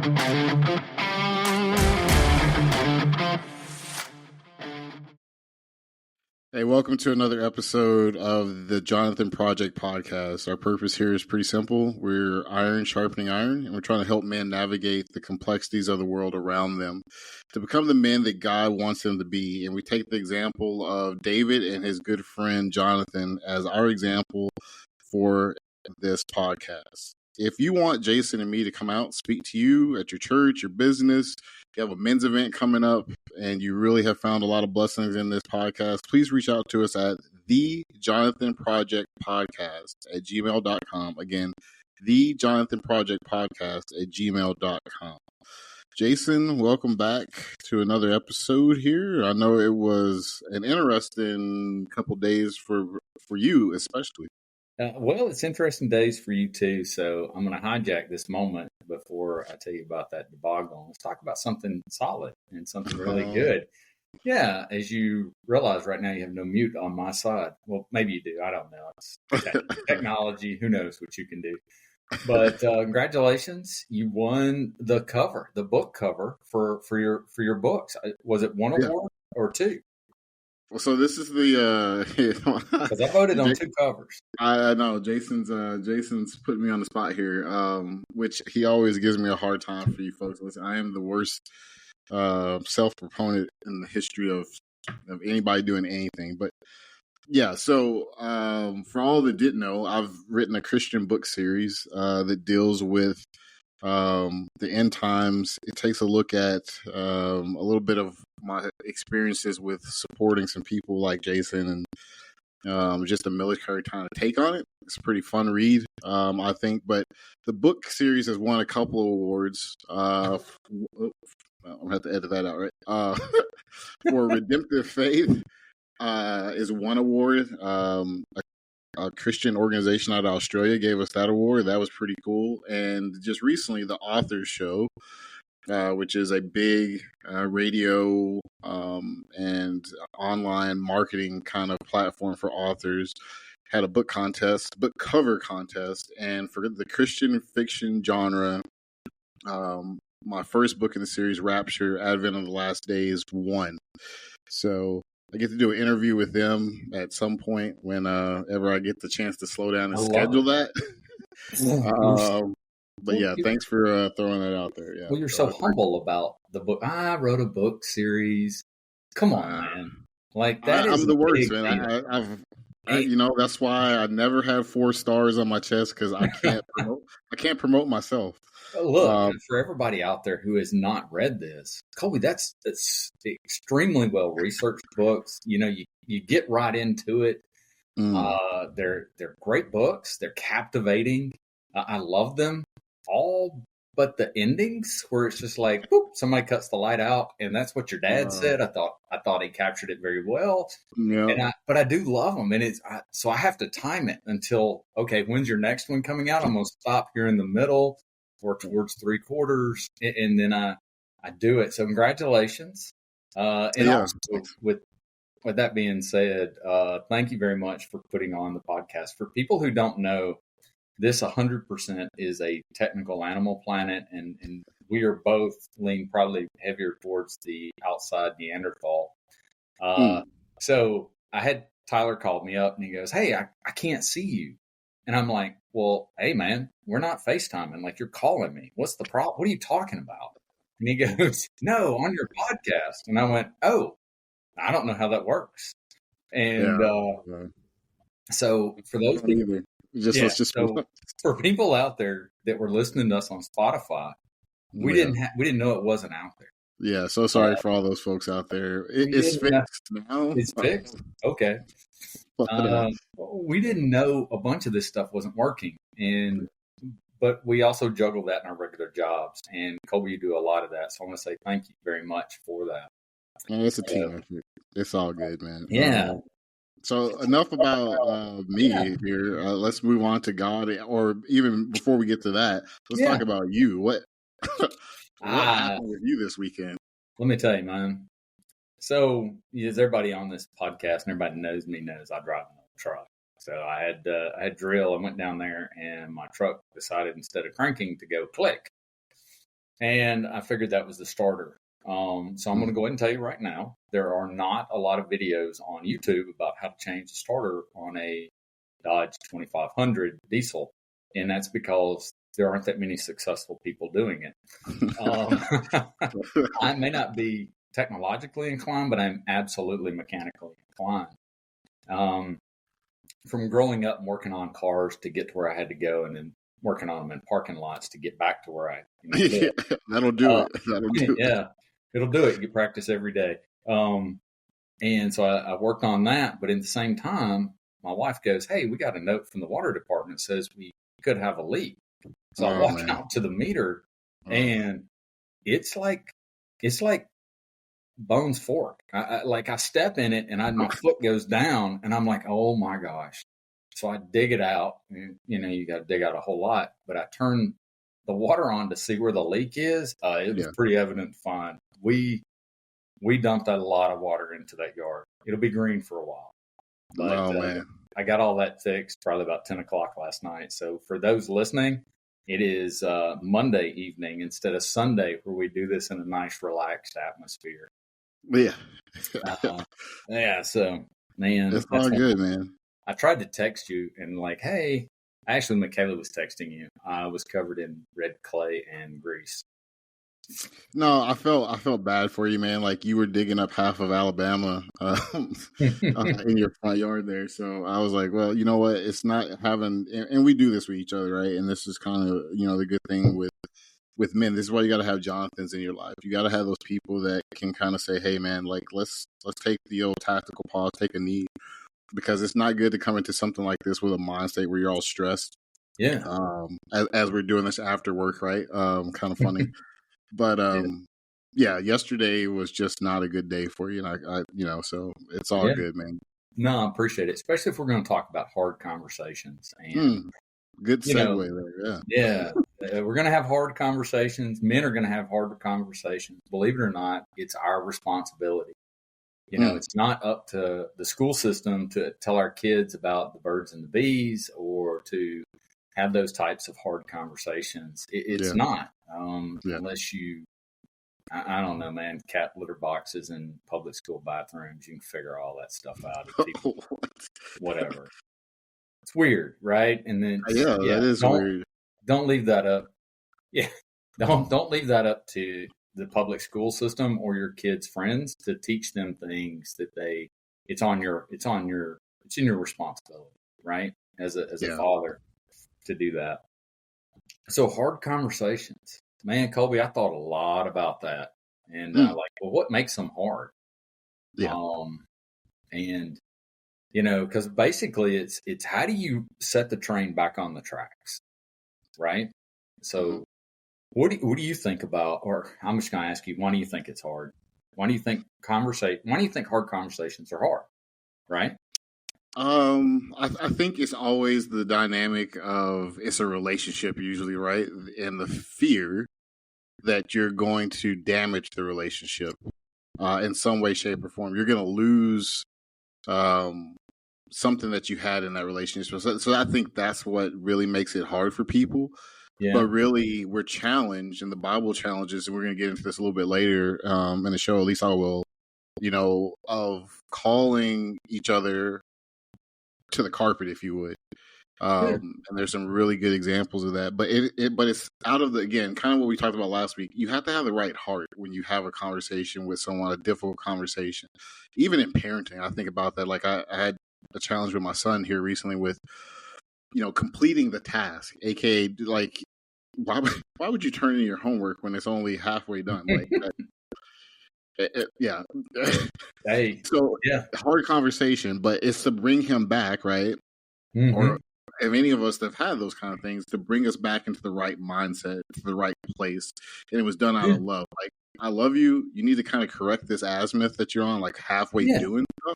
Hey, welcome to another episode of the Jonathan Project Podcast. Our purpose here is pretty simple. We're iron sharpening iron, and we're trying to help men navigate the complexities of the world around them to become the men that God wants them to be. And we take the example of David and his good friend Jonathan as our example for this podcast. If you want Jason and me to come out, speak to you at your church, your business, you have a men's event coming up, and you really have found a lot of blessings in this podcast, please reach out to us at thejonathanprojectpodcast at gmail.com. Again, thejonathanprojectpodcast at gmail.com. Jason, welcome back to another episode here. I know it was an interesting couple days for you, especially. Well, it's interesting days for you too. So I'm going to hijack this moment before I tell you about that debacle. Let's talk about something solid and something really good. Yeah, as you realize right now, you have no mute on my side. Well, maybe you do. I don't know. It's technology. Who knows what you can do? But congratulations, you won the cover, the book cover for your books. Was it one award or two? Well, so this is the because I voted on two covers. I know Jason's putting me on the spot here, which he always gives me a hard time for you folks. Listen, I am the worst self-proponent in the history of anybody doing anything. But yeah, so for all that didn't know, I've written a Christian book series that deals with the end times. It takes a look at a little bit of my experiences with supporting some people like Jason and just the military kind of take on it. It's a pretty fun read, I think. But the book series has won a couple of awards. I'm going to have to edit that out, right? For Redemptive Faith is one award. A Christian organization out of Australia gave us that award. That was pretty cool. And just recently, the Authors Show, which is a big radio and online marketing kind of platform for authors, had a book cover contest. And for the Christian fiction genre, my first book in the series, Rapture, Advent of the Last Days, won. So I get to do an interview with them at some point whenever I get the chance to slow down and schedule that. But yeah, thanks for throwing that out there. Yeah. Well, you're so humble about the book. I wrote a book series. Come on, man. Like that is I'm the worst, man. That's why I never have 4 stars on my chest, because I can't promote myself. Look, for everybody out there who has not read this, Colby, that's extremely well researched books. You know, you get right into it. They're great books. They're captivating. I love them all, but the endings where it's just like, boop, somebody cuts the light out, and that's what your dad said. I thought he captured it very well. Yeah. But I do love them, and so I have to time it until, okay, when's your next one coming out? I'm gonna stop here in the middle or towards 3/4, and then I do it. So congratulations. Also, with that being said, thank you very much for putting on the podcast. For people who don't know, this 100% is a technical Animal Planet, and we are both lean probably heavier towards the outside Neanderthal. So I had Tyler called me up, and he goes, "Hey, I can't see you." And I'm like, "Well, hey, man, we're not FaceTiming. Like, you're calling me. What's the problem? What are you talking about?" And he goes, "No, on your podcast." And I went, "Oh, I don't know how that works." And so for those people, for people out there that were listening to us on Spotify, we didn't know it wasn't out there. Yeah, so sorry for all those folks out there. It's fixed now. It's fixed. Okay. We didn't know a bunch of this stuff wasn't working, but we also juggle that in our regular jobs. And Colby, you do a lot of that, so I want to say thank you very much for that. Oh, it's a team effort. It's all good, man. Yeah. So enough about me here. Let's move on to God, or even before we get to that, let's talk about you. What happened with you this weekend? Let me tell you, man. So, as everybody on this podcast and everybody knows me knows, I drive a truck. So I had drill. I went down there, and my truck decided instead of cranking to go click. And I figured that was the starter. So I'm going to go ahead and tell you right now, there are not a lot of videos on YouTube about how to change the starter on a Dodge 2500 diesel. And that's because there aren't that many successful people doing it. I may not be technologically inclined, but I'm absolutely mechanically inclined. From growing up and working on cars to get to where I had to go, and then working on them in parking lots to get back to where I live. That'll do it. That'll do it. Yeah, it'll do it. You practice every day. And so I worked on that. But at the same time, my wife goes, "Hey, we got a note from the water department that says we could have a leak." So I walk out to the meter, and it's like Bones Fork. I step in it, and my foot goes down, and I'm like, "Oh my gosh!" So I dig it out. And, you got to dig out a whole lot. But I turn the water on to see where the leak is. It was pretty evident to find. We dumped a lot of water into that yard. It'll be green for a while. But man. I got all that fixed probably about 10 o'clock last night. So for those listening, it is Monday evening instead of Sunday, where we do this in a nice, relaxed atmosphere. Yeah. So, man. It's all good, man. I tried to text you and like, hey, actually, Michaela was texting you. I was covered in red clay and grease. No, I felt bad for you, man. Like you were digging up half of Alabama in your front yard there. So I was like, well, you know what? It's not having, and we do this with each other, right? And this is kind of, the good thing with men. This is why you got to have Jonathans in your life. You got to have those people that can kind of say, hey, man, like let's take the old tactical pause, take a knee, because it's not good to come into something like this with a mind state where you're all stressed. Yeah. As we're doing this after work, right? Kind of funny. But yesterday was just not a good day for you, and I so it's all good, man. No, I appreciate it, especially if we're going to talk about hard conversations. And good segue there, yeah. We're going to have hard conversations. Men are going to have hard conversations. Believe it or not, it's our responsibility. It's not up to the school system to tell our kids about the birds and the bees or to have those types of hard conversations. It's not. Unless you, I don't know, man, cat litter boxes in public school bathrooms, you can figure all that stuff out. Whatever. It's weird, right? And then that is weird. Don't leave that up. Yeah, don't leave that up to the public school system or your kids' friends to teach them things that it's in your responsibility, right? As a father to do that. So hard conversations, man, Colby, I thought a lot about that, and what makes them hard? Yeah. And because basically it's how do you set the train back on the tracks, right? So what do you think about? Or I'm just going to ask you, why do you think it's hard? Why do you think hard conversations are hard? Right? I think it's always the dynamic of it's a relationship usually, right? And the fear that you're going to damage the relationship in some way, shape, or form. You're going to lose something that you had in that relationship. So I think that's what really makes it hard for people. Yeah. But really, we're challenged, and the Bible challenges, and we're going to get into this a little bit later in the show, at least I will, of calling each other to the carpet, if you would. And there's some really good examples of that. But it's out of again, kind of what we talked about last week. You have to have the right heart when you have a conversation with someone, a difficult conversation. Even in parenting, I think about that. Like I had a challenge with my son here recently with, completing the task, aka like, why would you turn in your homework when it's only halfway done? Like, yeah. Hey, so hard conversation, but it's to bring him back, right? Mm-hmm. Or if any of us that have had those kind of things, to bring us back into the right mindset, to the right place, and it was done out of love. Like, I love you. You need to kind of correct this azimuth that you're on, like halfway doing stuff.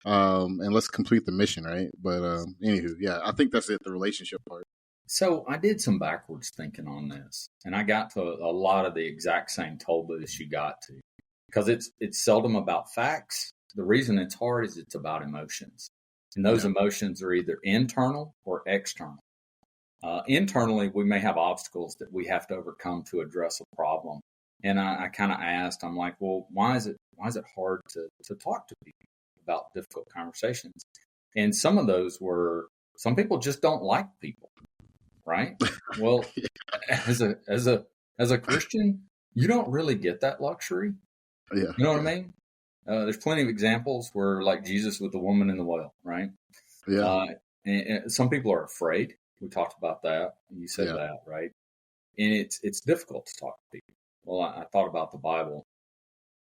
And let's complete the mission, right? But anywho, I think that's it, the relationship part. So I did some backwards thinking on this, and I got to a lot of the exact same toll booths you got to, because it's seldom about facts. The reason it's hard is it's about emotions, and those emotions are either internal or external. Internally, we may have obstacles that we have to overcome to address a problem. And I kind of asked, I'm like, well, why is it hard to talk to people about difficult conversations? And some of those were, some people just don't like people, right? Well, as a Christian, you don't really get that luxury. Yeah. You know what I mean? There's plenty of examples where, like Jesus with the woman in the well, right? Yeah. And some people are afraid. We talked about that. You said that, right? And it's difficult to talk to people. Well, I thought about the Bible,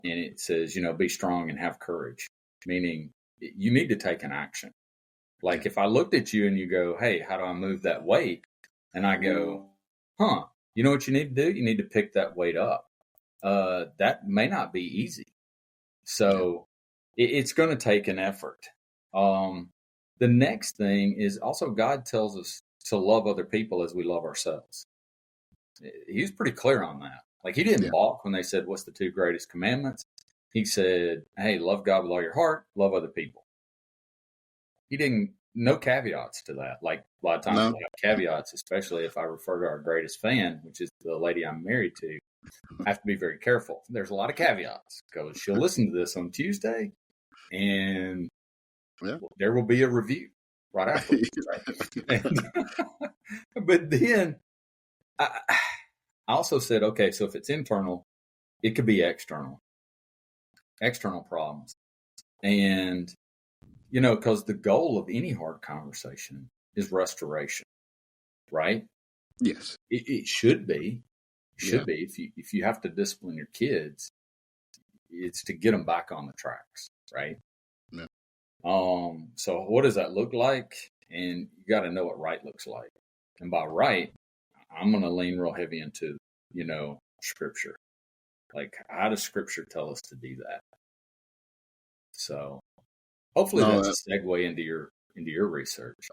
and it says, be strong and have courage, meaning you need to take an action. Like if I looked at you and you go, hey, how do I move that weight? And I go, you know what you need to do? You need to pick that weight up. That may not be easy. So it's going to take an effort. The next thing is also God tells us to love other people as we love ourselves. He was pretty clear on that. Like he didn't balk when they said, what's the 2 greatest commandments? He said, hey, love God with all your heart, love other people. He didn't, no caveats to that. Like a lot of times we have caveats, especially if I refer to our greatest fan, which is the lady I'm married to. I have to be very careful. There's a lot of caveats because she'll listen to this on Tuesday and there will be a review right afterwards. Right? But then I also said, okay, so if it's internal, it could be external problems. And, because the goal of any hard conversation is restoration, right? Yes. It should be. Be. If you have to discipline your kids, it's to get them back on the tracks, right? Yeah. So what does that look like? And you got to know what right looks like. And by right, I'm going to lean real heavy into, Scripture. Like, how does Scripture tell us to do that? So hopefully that's a segue into your research.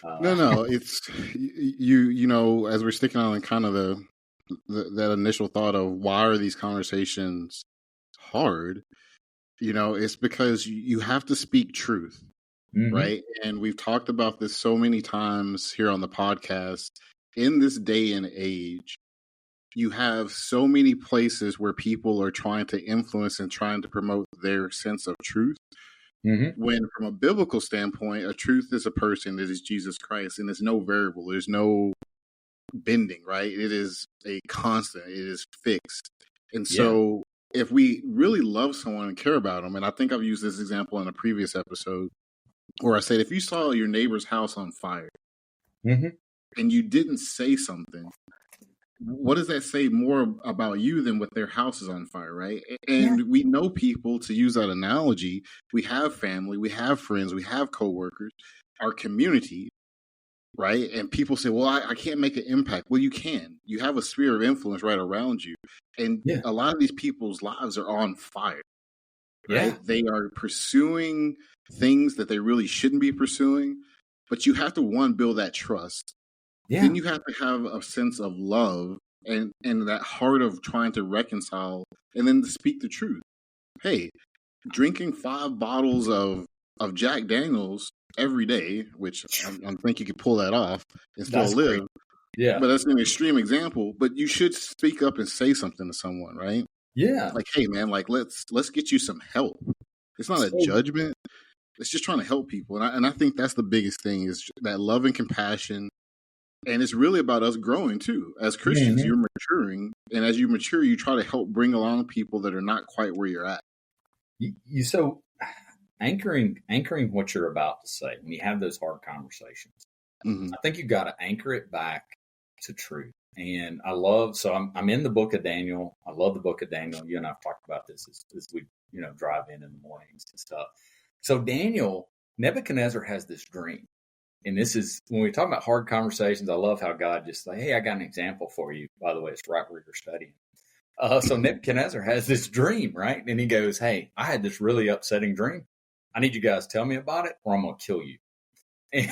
No, it's you as we're sticking on kind of that initial thought of why are these conversations hard? It's because you have to speak truth, right? And we've talked about this so many times here on the podcast. In this day and age, you have so many places where people are trying to influence and trying to promote their sense of truth. When from a biblical standpoint, a truth is a person, it is Jesus Christ, and there's no variable, there's no bending, right? It is a constant, it is fixed. And so if we really love someone and care about them, and I think I've used this example in a previous episode where I said, if you saw your neighbor's house on fire and you didn't say something, what does that say more about you than what their house is on fire, right? And we know people, to use that analogy, we have family, we have friends, we have coworkers, our community, right? And people say, well, I can't make an impact. Well, you can. You have a sphere of influence right around you. And a lot of these people's lives are on fire, right? They are pursuing things that they really shouldn't be pursuing. But you have to, one, build that trust. Then you have to have a sense of love and that heart of trying to reconcile and then to speak the truth. Hey, drinking 5 bottles of Jack Daniels every day, which I think you could pull that off and still live. Great. Yeah. But that's an extreme example. But you should speak up and say something to someone, right? Yeah. Like, hey, man, like let's get you some help. It's not a judgment. It's just trying to help people. And I think that's the biggest thing is that love and compassion. And it's really about us growing too. As Christians, you're maturing. And as you mature, you try to help bring along people that are not quite where you're at. So anchoring what you're about to say, when you have those hard conversations, I think you got to anchor it back to truth. And I'm in the book of Daniel. I love the book of Daniel. You and I have talked about this as we, drive in the mornings and stuff. So Nebuchadnezzar has this dream. And this is, when we talk about hard conversations, I love how God just like, hey, I got an example for you. By the way, it's right where you're studying. So Nebuchadnezzzer has this dream, right? And he goes, hey, I had this really upsetting dream. I need you guys to tell me about it or I'm going to kill you. And,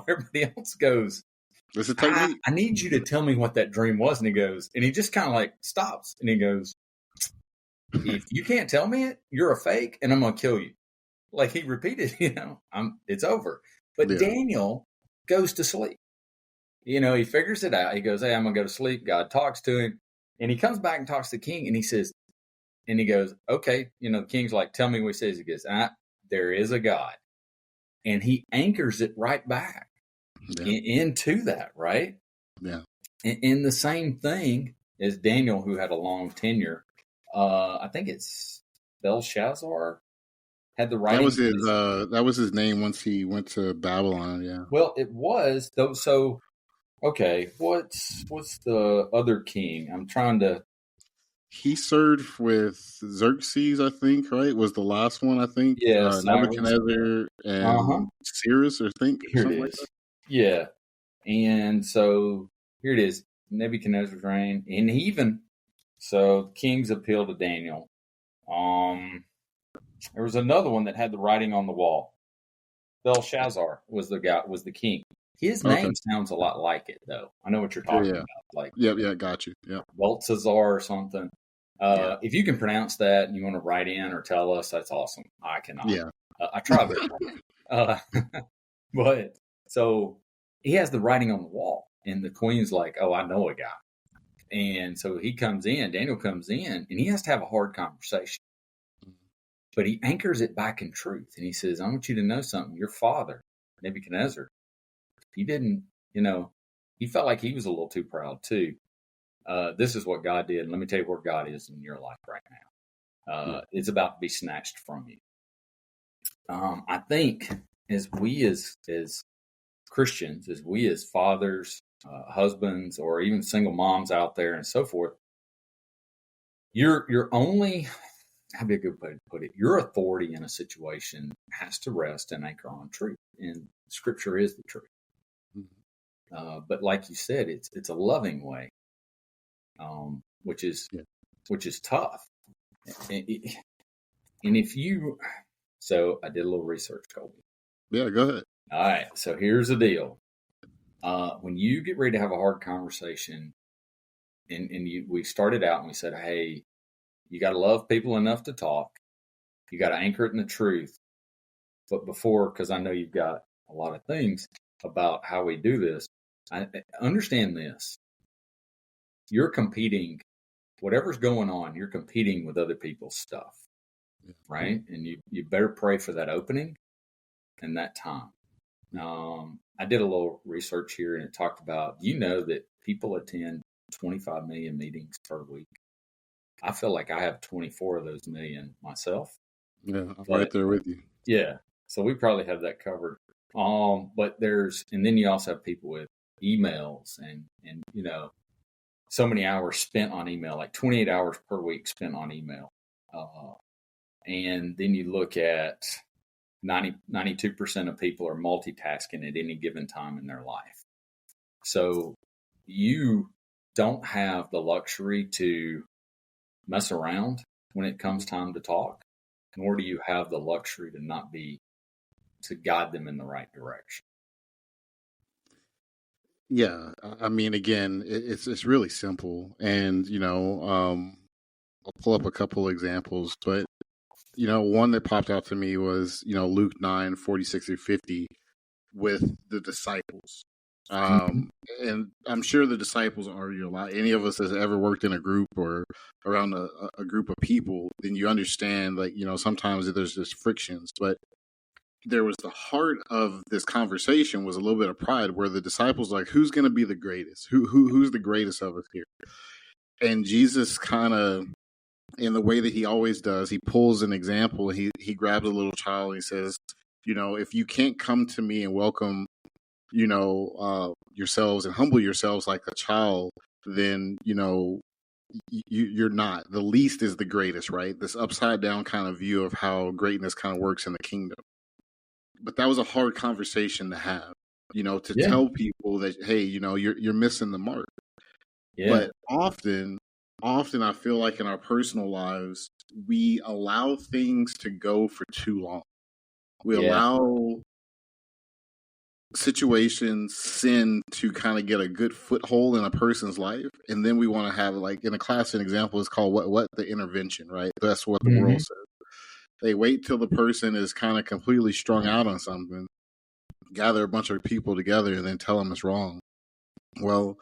everybody else goes, I need you to tell me what that dream was. And he goes, and he just kind of like stops and he goes, if you can't tell me it, you're a fake and I'm going to kill you. Like he repeated, it's over. But Daniel goes to sleep. he figures it out. He goes, hey, I'm going to go to sleep. God talks to him. And he comes back and talks to the king, and he says, and he goes, okay, the king's like, tell me what he says. He goes, there is a God. And he anchors it right back into that, right? Yeah. And the same thing as Daniel, who had a long tenure. I think it's Belshazzar had the writing. That was his name once he went to Babylon. Yeah. Well, it was though. So, okay, what's the other king? I'm trying to. He served with Xerxes, I think. Right, was the last one. I think. Yeah, Nebuchadnezzar and Cyrus, or think. Here it is. Like that. Yeah, and so here it is. Nebuchadnezzar's reign, and even so, kings appeal to Daniel. There was another one that had the writing on the wall. Belshazzar was the king. His name sounds a lot like it, though. I know what you're talking about. Like, got you. Yeah, Balthazar or something. If you can pronounce that and you want to write in or tell us, that's awesome. I cannot. Yeah, I tried it. But so he has the writing on the wall, and the queen's like, "Oh, I know a guy." And so he comes in. Daniel comes in, and he has to have a hard conversation. But he anchors it back in truth. And he says, I want you to know something. Your father, Nebuchadnezzar, he didn't, he felt like he was a little too proud too. This is what God did. And let me tell you where God is in your life right now. It's about to be snatched from you. I think as we as Christians, as we as fathers, husbands, or even single moms out there and so forth, you're only... That'd be a good way to put it. Your authority in a situation has to rest and anchor on truth, and Scripture is the truth. Mm-hmm. But like you said, it's a loving way, which is tough. And if you, so I did a little research, Colby. Yeah, go ahead. All right. So here's the deal. When you get ready to have a hard conversation, and we started out and we said, hey, you got to love people enough to talk. You got to anchor it in the truth. But before, because I know you've got a lot of things about how we do this, I understand this. You're competing, whatever's going on, you're competing with other people's stuff, right? And you better pray for that opening and that time. I did a little research here, and it talked about, that people attend 25 million meetings per week. I feel like I have 24 of those million myself. Yeah, I'm right there with you. Yeah. So we probably have that covered. But and then you also have people with emails and so many hours spent on email, like 28 hours per week spent on email. And then you look at 92% of people are multitasking at any given time in their life. So you don't have the luxury to mess around when it comes time to talk, nor do you have the luxury to guide them in the right direction. Yeah, I mean, again, it's really simple, and I'll pull up a couple examples, but one that popped out to me was Luke 9:46-50 with the disciples. And I'm sure the disciples argue a lot. Any of us has ever worked in a group or around a group of people, then you understand, like, sometimes there's just frictions. But there was the heart of this conversation was a little bit of pride, where the disciples were like, who's going to be the greatest? Who's the greatest of us here? And Jesus kind of, in the way that he always does, he pulls an example. He grabs a little child and he says, if you can't come to me and welcome yourselves and humble yourselves like a child, then, you're not. The least is the greatest, right? This upside down kind of view of how greatness kind of works in the kingdom. But that was a hard conversation to have, to tell people that, hey, you're missing the mark. Yeah. But often I feel like in our personal lives, we allow things to go for too long. We allow situations, sin, to kind of get a good foothold in a person's life, and then we want to have, like, in a class, an example is called what the intervention, right? That's what the world says. They wait till the person is kind of completely strung out on something, gather a bunch of people together, and then tell them it's wrong. Well,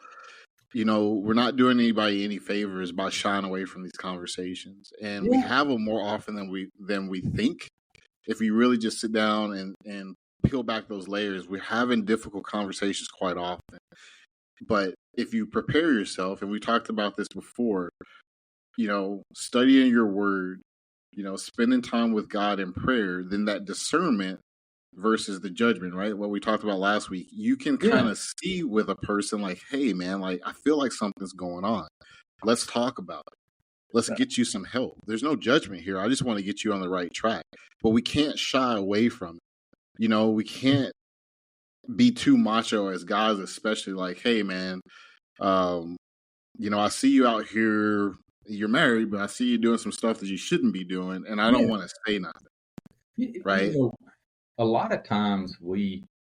we're not doing anybody any favors by shying away from these conversations, and we Yeah. have them more often than we think. If you really just sit down and peel back those layers, we're having difficult conversations quite often. But if you prepare yourself, and we talked about this before, studying your word, spending time with God in prayer, then that discernment versus the judgment, right? What we talked about last week, you can kind of see with a person like, hey, man, like, I feel like something's going on. Let's talk about it. Let's get you some help. There's no judgment here. I just want to get you on the right track. But we can't shy away from it. We can't be too macho as guys, especially like, hey, man, I see you out here. You're married, but I see you doing some stuff that you shouldn't be doing, and I don't want to say nothing. Right? A lot of times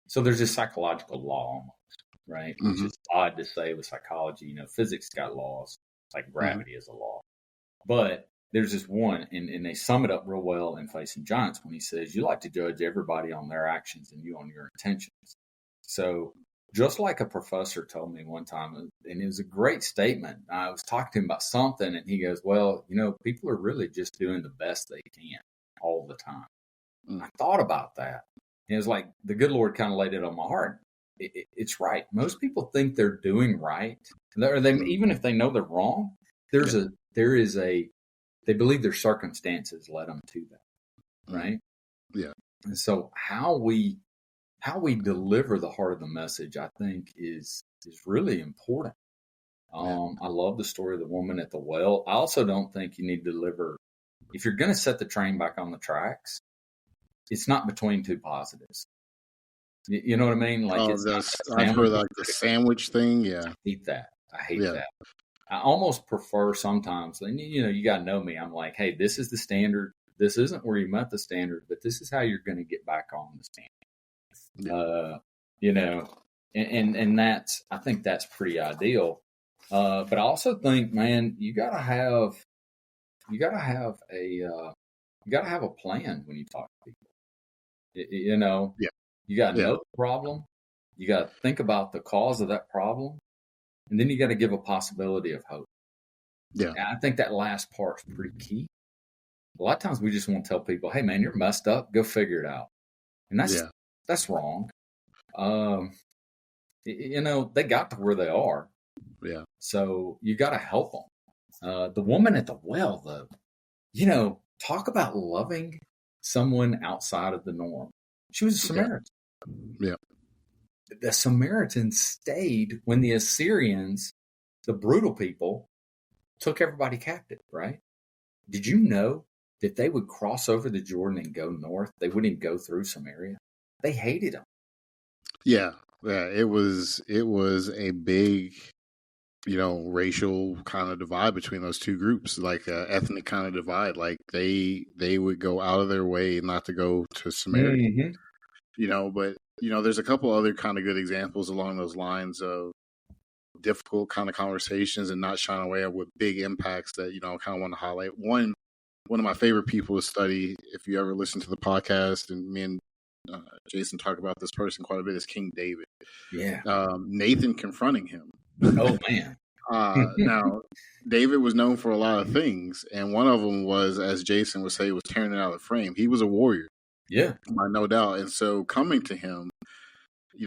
so there's this psychological law almost, right? Which is odd to say with psychology. Physics got laws, like gravity is a law. But there's this one, and they sum it up real well in Facing Giants when he says, you like to judge everybody on their actions and you on your intentions. So just like a professor told me one time, and it was a great statement. I was talking to him about something, and he goes, well, people are really just doing the best they can all the time. I thought about that. And it was like the good Lord kind of laid it on my heart. It's right. Most people think they're doing right. Even if they know they're wrong, they believe their circumstances led them to that. Right? Yeah. And so how we deliver the heart of the message, I think, is really important. I love the story of the woman at the well. I also don't think you need to deliver, if you're going to set the train back on the tracks, it's not between two positives. You know what I mean? Like, I've heard like the sandwich thing. Yeah. I hate that. I almost prefer sometimes, and you got to know me. I'm like, hey, this is the standard. This isn't where you met the standard, but this is how you're going to get back on the standard. And that's, I think that's pretty ideal. But I also think, man, you gotta have a plan when you talk to people. You got to know the problem. You got to think about the cause of that problem, and then you got to give a possibility of hope. Yeah, and I think that last part's pretty key. A lot of times we just want to tell people, "Hey, man, you're messed up. Go figure it out," and that's wrong. They got to where they are. Yeah. So you got to help them. The woman at the well, though, talk about loving someone outside of the norm. She was a Samaritan. Yeah. The Samaritans stayed when the Assyrians, the brutal people, took everybody captive, right? Did you know that they would cross over the Jordan and go north? They wouldn't go through Samaria. They hated them. Yeah. Yeah. It was a big, racial kind of divide between those two groups, like ethnic kind of divide. Like they would go out of their way not to go to Samaria. But there's a couple other kind of good examples along those lines of difficult kind of conversations and not shying away with big impacts that I kind of want to highlight. One of my favorite people to study, if you ever listen to the podcast, and me and Jason talk about this person quite a bit, is King David. Yeah. Nathan confronting him. Oh, man. Now, David was known for a lot of things, and one of them was, as Jason would say, was tearing it out of the frame. He was a warrior. Yeah. No doubt. And so coming to him,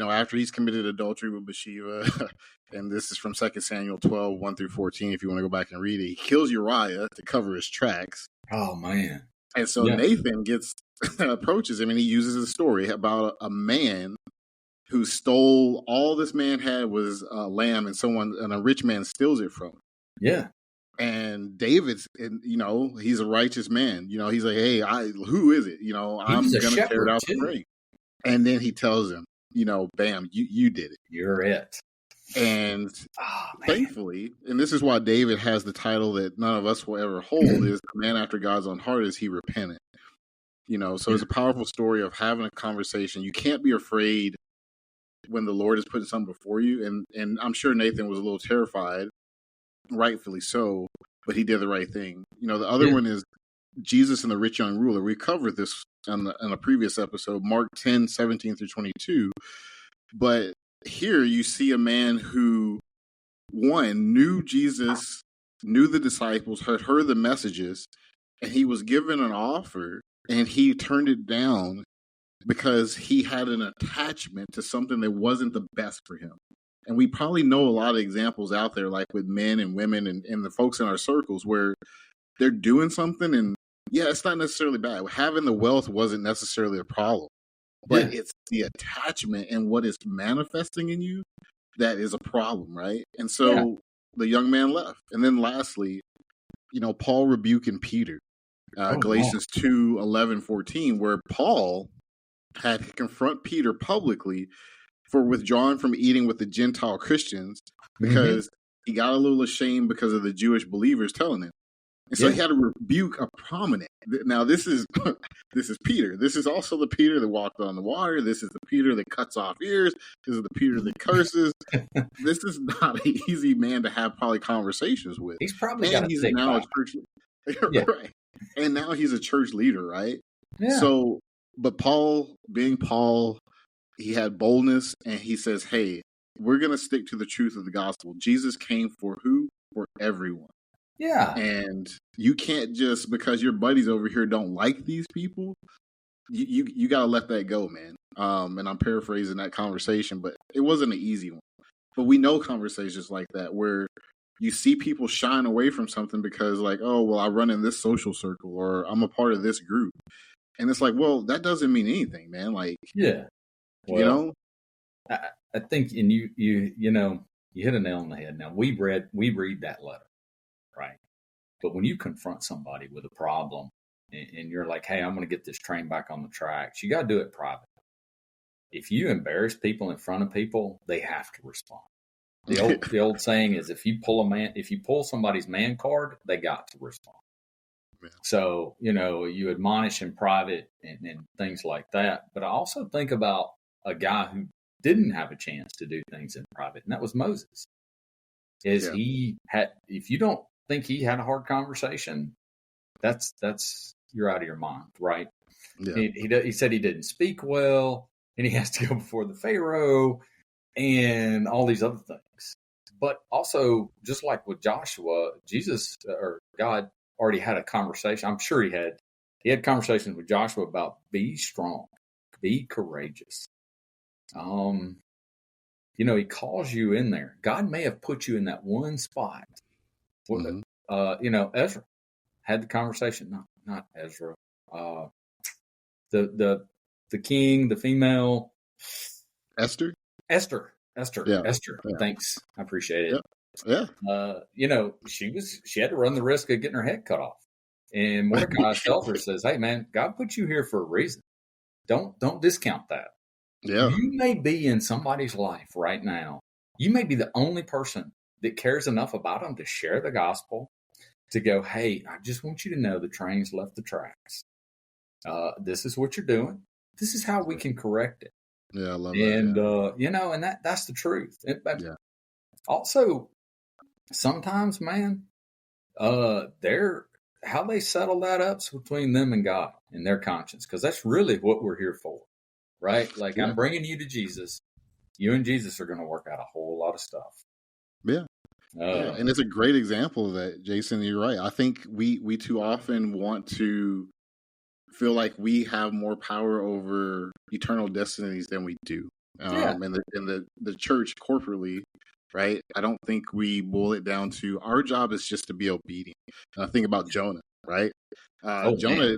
after he's committed adultery with Bathsheba, and this is from 2 Samuel 12, 1-14, if you want to go back and read it, he kills Uriah to cover his tracks. Oh, man. And so Nathan approaches him, and he uses a story about a man who stole all this man had was a lamb, and a rich man steals it from him. Yeah. And David's, he's a righteous man. He's like, hey, who is it? I'm going to tear it out the frame. And then he tells him, bam, you did it. You're it. And thankfully, and this is why David has the title that none of us will ever hold, is the man after God's own heart, is he repentant. So it's a powerful story of having a conversation. You can't be afraid when the Lord is putting something before you. And I'm sure Nathan was a little terrified, rightfully so, but he did the right thing. The other one is Jesus and the rich young ruler. We covered this on a previous episode, Mark 10, 17-22. But here you see a man who, one, knew Jesus, knew the disciples, had heard the messages, and he was given an offer and he turned it down because he had an attachment to something that wasn't the best for him. And we probably know a lot of examples out there, like with men and women and the folks in our circles, where they're doing something and yeah, it's not necessarily bad. Having the wealth wasn't necessarily a problem, but it's the attachment and what is manifesting in you that is a problem, right? And so the young man left. And then lastly, Paul rebuking Peter, Galatians 2, 11, 14, where Paul had to confront Peter publicly for withdrawing from eating with the Gentile Christians because he got a little ashamed because of the Jewish believers telling him. And so he had to rebuke a prominent. Now, this is Peter. This is also the Peter that walked on the water. This is the Peter that cuts off ears. This is the Peter that curses. This is not an easy man to have probably conversations with. He's probably got he's now a church, right? And now he's a church leader, right? Yeah. So, but Paul, being Paul, he had boldness, and he says, "Hey, we're going to stick to the truth of the gospel. Jesus came for who? For everyone." Yeah. And you can't just, because your buddies over here don't like these people, you got to let that go, man. And I'm paraphrasing that conversation, but it wasn't an easy one. But we know conversations like that where you see people shine away from something because like, oh, well, I run in this social circle or I'm a part of this group. And it's like, well, that doesn't mean anything, man. Like, well, I think, and you hit a nail on the head. Now we read that letter. Right. But when you confront somebody with a problem and you're like, hey, I'm going to get this train back on the tracks, you got to do it privately. If you embarrass people in front of people, they have to respond. The old saying is if you pull somebody's man card, they got to respond. Yeah. So, you admonish in private and things like that. But I also think about a guy who didn't have a chance to do things in private, and that was Moses. If you don't think he had a hard conversation, that's you're out of your mind, right? Yeah. He said he didn't speak well, and he has to go before the Pharaoh and all these other things. But also, just like with Joshua, Jesus or God already had a conversation. I'm sure he had conversations with Joshua about be strong, be courageous. He calls you in there. God may have put you in that one spot. Ezra had the conversation. Not Ezra. The king, the female. Esther. Yeah. Esther. Yeah. Thanks. I appreciate it. Yeah. She had to run the risk of getting her head cut off. And Mordecai tells her, says, hey man, God put you here for a reason. Don't discount that. Yeah. You may be in somebody's life right now. You may be the only person that cares enough about them to share the gospel, to go, hey, I just want you to know the train's left the tracks. This is what you're doing. This is how we can correct it. Yeah, I love that. And that's the truth. Also, sometimes, man, how they settle that up's between them and God and their conscience, because that's really what we're here for. Right? Like, I'm bringing you to Jesus. You and Jesus are going to work out a whole lot of stuff. Yeah. And it's a great example of that, Jason. You're right. I think we too often want to feel like we have more power over eternal destinies than we do. And the church corporately, right? I don't think we boil it down to our job is just to be obedient. And I think about Jonah, right? Jonah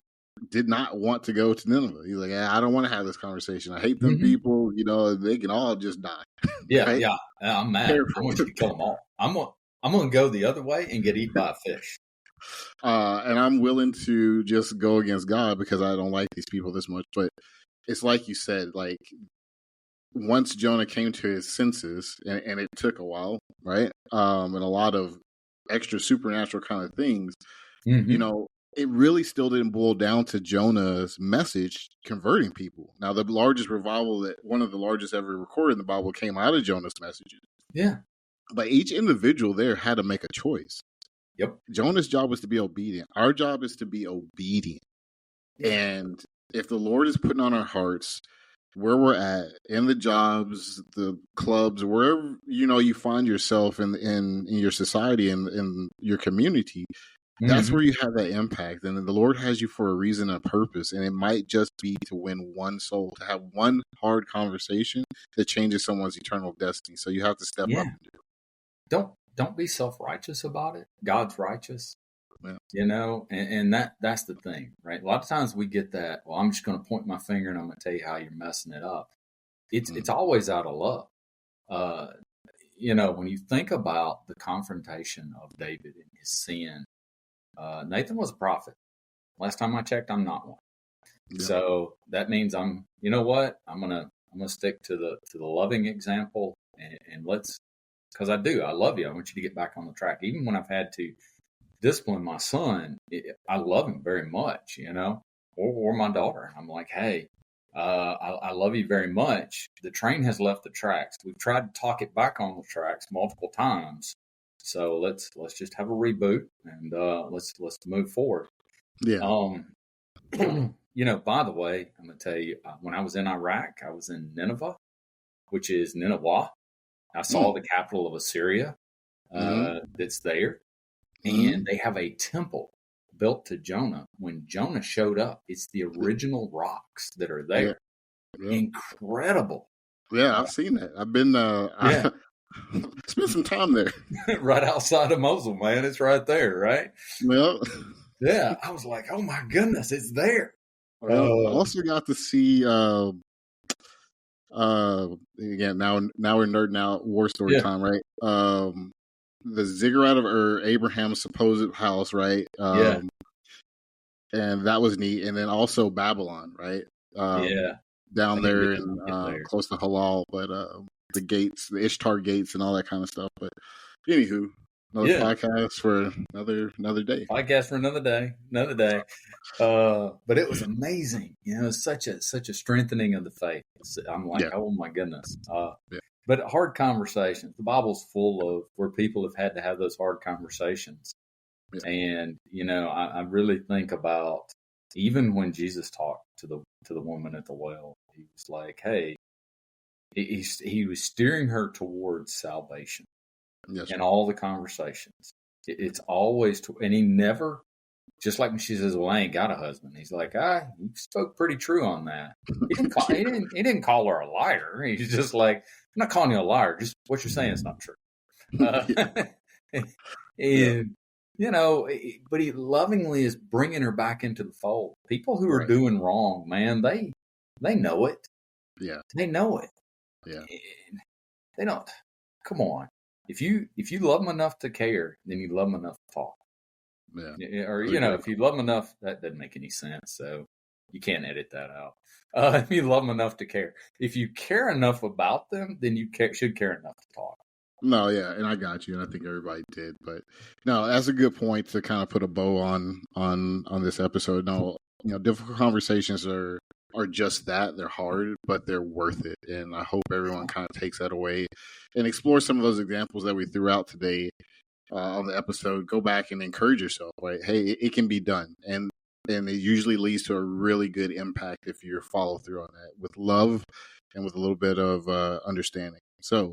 did not want to go to Nineveh. He's like, I don't want to have this conversation. I hate them people. They can all just die. Yeah, right? Yeah. I'm mad. I want you to kill them all. I'm going to go the other way and get eaten by a fish. And I'm willing to just go against God because I don't like these people this much. But it's like you said, like once Jonah came to his senses, and it took a while, right? And a lot of extra supernatural kind of things, it really still didn't boil down to Jonah's message converting people. Now, the largest revival, one of the largest ever recorded in the Bible, came out of Jonah's messages. Yeah. But each individual there had to make a choice. Yep. Jonah's job was to be obedient. Our job is to be obedient. And if the Lord is putting on our hearts where we're at in the jobs, the clubs, wherever you find yourself in your society and in your community. That's where you have that impact, and the Lord has you for a reason and a purpose, and it might just be to win one soul, to have one hard conversation that changes someone's eternal destiny. So you have to step up and do it. Don't be self-righteous about it. God's righteous. Yeah. And that's the thing, right? A lot of times we get that, well, I'm just going to point my finger and I'm going to tell you how you're messing it up. It's always out of love. When you think about the confrontation of David and his sin, Nathan was a prophet. Last time I checked, I'm not one. Yeah. So that means I'm gonna stick to the loving example and let's, because I love you. I want you to get back on the track. Even when I've had to discipline my son, I love him very much, or my daughter. I'm like, hey, I love you very much. The train has left the tracks. We've tried to talk it back on the tracks multiple times. So let's just have a reboot and let's move forward. Yeah. By the way, I'm going to tell you, when I was in Iraq, I was in Nineveh, which is Nineveh. I saw the capital of Assyria that's there. And they have a temple built to Jonah. When Jonah showed up, it's the original rocks that are there. Yeah. Incredible. Yeah, I've seen that. I've been I spent some time there. Right outside of Mosul, man. It's right there, right? Well, yeah. I was like, oh my goodness, it's there. I also got to see again, now we're nerding out war story time, right? The ziggurat of Abraham's supposed house, right? And that was neat. And then also Babylon, right? Down there and close to Halal, but the gates, the Ishtar gates, and all that kind of stuff. But anywho, another podcast for another day. Podcast for another day. But it was amazing. Such a strengthening of the faith. I'm like, oh my goodness. But hard conversations. The Bible's full of where people have had to have those hard conversations. Yeah. And, I really think about even when Jesus talked to the woman at the well, he was like, hey, he was steering her towards salvation in all the conversations. It's always, and he never, just like when she says, well, I ain't got a husband. He's like, you spoke pretty true on that. He didn't call her a liar. He's just like, I'm not calling you a liar. Just what you're saying is not true. But he lovingly is bringing her back into the fold. People who are doing wrong, man, they know it. Yeah. They know it. Yeah. They don't. Come on. If you love them enough to care, then you love them enough to talk. Yeah. Or, if you love them enough, that doesn't make any sense. So you can't edit that out. If you love them enough to care. If you care enough about them, then you should care enough to talk. No, yeah, and I got you, and I think everybody did. But no, that's a good point to kind of put a bow on this episode. No, difficult conversations are just that. They're hard, but they're worth it. And I hope everyone kind of takes that away and explore some of those examples that we threw out today on the episode. Go back and encourage yourself, right? Hey, it can be done. And it usually leads to a really good impact if you follow through on that with love and with a little bit of understanding. So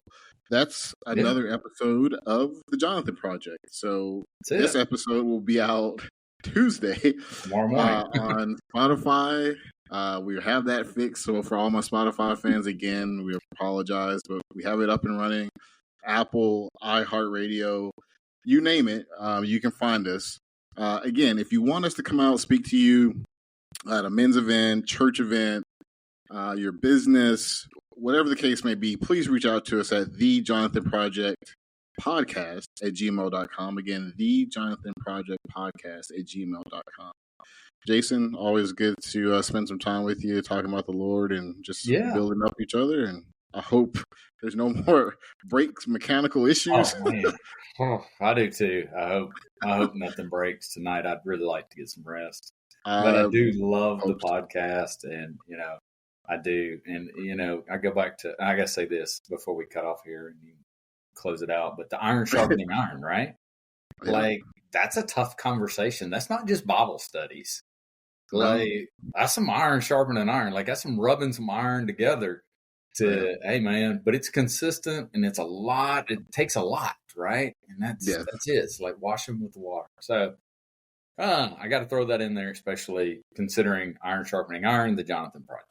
that's another episode of the Jonathan Project. So this episode will be out Tuesday tomorrow morning on Spotify. We have that fixed. So for all my Spotify fans, again, we apologize, but we have it up and running. Apple, iHeartRadio, you name it, you can find us. Again, if you want us to come out, speak to you at a men's event, church event, your business, whatever the case may be, please reach out to us at thejonathanprojectpodcast@gmail.com. Again, thejonathanprojectpodcast@gmail.com. Jason, always good to spend some time with you, talking about the Lord and just building up each other. And I hope there's no more breaks, mechanical issues. Oh, man. I do too. I hope nothing breaks tonight. I'd really like to get some rest. But I do love the podcast, and I do. And I go back to, I gotta say this before we cut off here and you close it out, but the iron sharpening iron, right? Yeah. Like, that's a tough conversation. That's not just Bible studies. Like, that's some iron sharpening iron. Like, that's some rubbing some iron together to, hey, man, but it's consistent and it's a lot. It takes a lot, right? And that's it. It's like washing with the water. So I got to throw that in there, especially considering Iron Sharpening Iron, the Jonathan Project.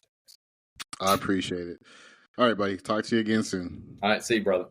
I appreciate it. All right, buddy. Talk to you again soon. All right. See you, brother.